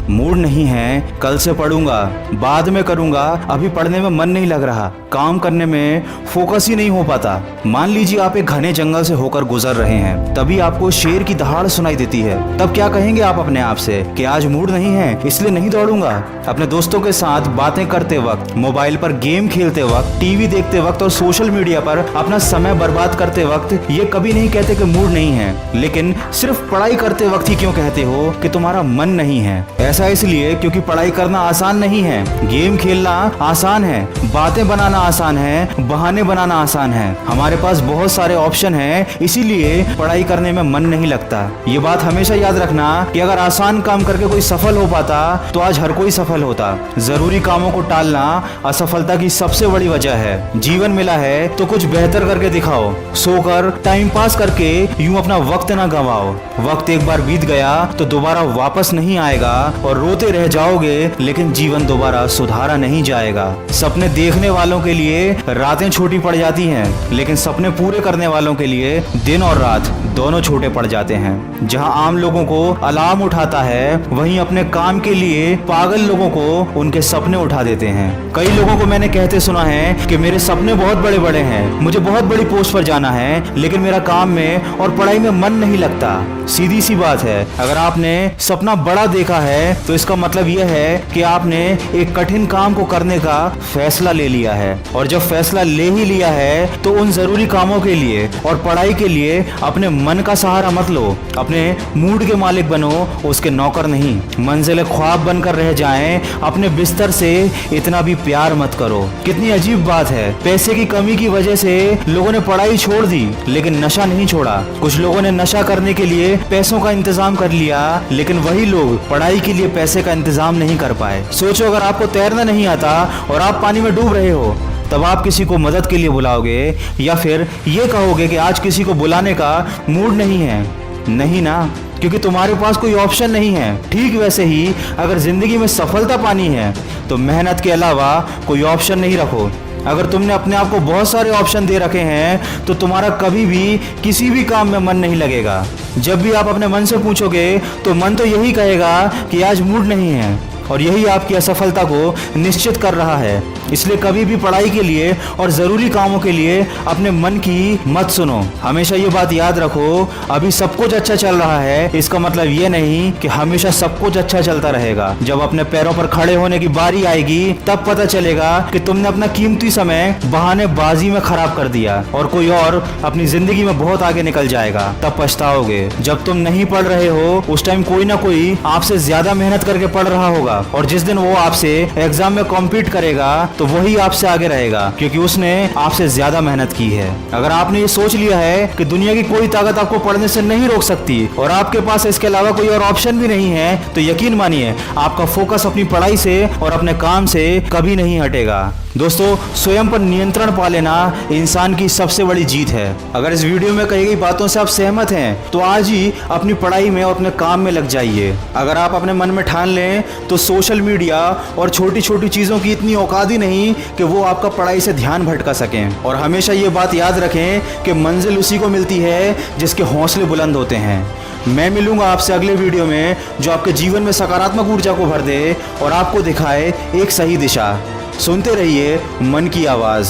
Mood नहीं है, कल से पढ़ूंगा, बाद में करूंगा, अभी पढ़ने में मन नहीं लग रहा, काम करने में फोकस ही नहीं हो पाता। मान लीजिए आप एक घने जंगल से होकर गुजर रहे हैं, तभी आपको शेर की दहाड़ सुनाई देती है। तब क्या कहेंगे आप अपने आप से कि आज मूड नहीं है इसलिए नहीं दौड़ूंगा। अपने दोस्तों के साथ बातें करते वक्त, मोबाइल पर गेम खेलते वक्त, टीवी देखते वक्त और सोशल मीडिया पर अपना समय बर्बाद करते वक्त ये कभी नहीं कहते कि मूड नहीं है, लेकिन सिर्फ पढ़ाई करते वक्त ही क्यों कहते हो कि तुम्हारा मन नहीं है। ऐसा इसलिए क्योंकि पढ़ाई करना आसान नहीं है, गेम खेलना आसान है, बातें बनाना आसान है, बहाने बनाना आसान है। हमारे पास बहुत सारे ऑप्शन हैं, इसीलिए पढ़ाई करने में मन नहीं लगता। ये बात हमेशा याद रखना कि अगर आसान काम करके कोई सफल हो पाता तो आज हर कोई सफल होता। जरूरी कामों को टालना असफलता की सबसे बड़ी वजह है। जीवन मिला है तो कुछ बेहतर करके दिखाओ। सोकर टाइम पास करके यूं अपना वक्त ना गंवाओ। वक्त एक बार बीत गया तो दोबारा वापस नहीं आएगा और रोते रह जाओगे, लेकिन जीवन दोबारा सुधारा नहीं जाएगा। सपने देखने वालों के लिए रातें छोटी पड़ जाती हैं, लेकिन सपने पूरे करने वालों के लिए दिन और रात दोनों छोटे पड़ जाते हैं। जहां आम लोगों को अलार्म उठाता है, वहीं अपने काम के लिए पागल लोगों को उनके सपने उठा देते हैं। कई लोगों को मैंने कहते सुना है कि मेरे सपने बहुत बड़े बड़े हैं, मुझे बहुत बड़ी पोस्ट पर जाना है, लेकिन मेरा काम में और पढ़ाई में मन नहीं लगता। सीधी सी बात है, अगर आपने सपना बड़ा देखा है तो इसका मतलब यह है कि आपने एक कठिन काम को करने का फैसला ले लिया है। और जब फैसला ले ही लिया है तो उन जरूरी कामों के लिए और पढ़ाई के लिए अपने मन का सहारा मत लो, अपने मूड के मालिक बनो, उसके नौकर नहीं। मंजिल ख्वाब बनकर रह जाएं, अपने बिस्तर से इतना भी प्यार मत करो। कितनी अजीब बात है, पैसे की कमी की वजह से लोगों ने पढ़ाई छोड़ दी लेकिन नशा नहीं छोड़ा। कुछ लोगों ने नशा करने के लिए पैसों का इंतजाम कर लिया, लेकिन वही लोग पढ़ाई के लिए पैसे का इंतजाम नहीं कर पाए। सोचो, अगर आपको तैरना नहीं आता और आप पानी में डूब रहे हो, तब आप किसी को मदद के लिए बुलाओगे या फिर ये कहोगे कि आज किसी को बुलाने का मूड नहीं है? नहीं ना, क्योंकि तुम्हारे पास कोई ऑप्शन नहीं है। ठीक वैसे ही अगर जिंदगी में सफलता पानी है तो मेहनत के अलावा कोई ऑप्शन नहीं रखो। अगर तुमने अपने आप को बहुत सारे ऑप्शन दे रखे हैं तो तुम्हारा कभी भी किसी भी काम में मन नहीं लगेगा। जब भी आप अपने मन से पूछोगे तो मन तो यही कहेगा कि आज मूड नहीं है, और यही आपकी असफलता को निश्चित कर रहा है। इसलिए कभी भी पढ़ाई के लिए और ज़रूरी कामों के लिए अपने मन की मत सुनो। हमेशा ये बात याद रखो, अभी सब कुछ अच्छा चल रहा है इसका मतलब ये नहीं कि हमेशा सब कुछ अच्छा चलता रहेगा। जब अपने पैरों पर खड़े होने की बारी आएगी तब पता चलेगा कि तुमने अपना कीमती समय बहानेबाजी में खराब कर दिया और कोई और अपनी जिंदगी में बहुत आगे निकल जाएगा। तब पछताओगे। जब तुम नहीं पढ़ रहे हो उस टाइम कोई ना कोई आपसे ज्यादा मेहनत करके पढ़ रहा होगा, और जिस दिन वो आपसे एग्जाम में कॉम्पीट करेगा तो वही आपसे आगे रहेगा, क्योंकि उसने आपसे ज्यादा मेहनत की है। अगर आपने ये सोच लिया है कि दुनिया की कोई ताकत आपको पढ़ने से नहीं रोक सकती और आपके पास इसके अलावा कोई और ऑप्शन भी नहीं है, तो यकीन मानिए आपका फोकस अपनी पढ़ाई से और अपने काम से कभी नहीं हटेगा। दोस्तों, स्वयं पर नियंत्रण पा लेना इंसान की सबसे बड़ी जीत है। अगर इस वीडियो में कही गई बातों से आप सहमत हैं तो आज ही अपनी पढ़ाई में और अपने काम में लग जाइए। अगर आप अपने मन में ठान लें तो सोशल मीडिया और छोटी छोटी चीज़ों की इतनी औकात ही नहीं कि वो आपका पढ़ाई से ध्यान भटका सकें। और हमेशा ये बात याद रखें कि मंजिल उसी को मिलती है जिसके हौसले बुलंद होते हैं। मैं मिलूंगा आपसे अगले वीडियो में जो आपके जीवन में सकारात्मक ऊर्जा को भर दे और आपको दिखाए एक सही दिशा। सुनते रहिए मन की आवाज़।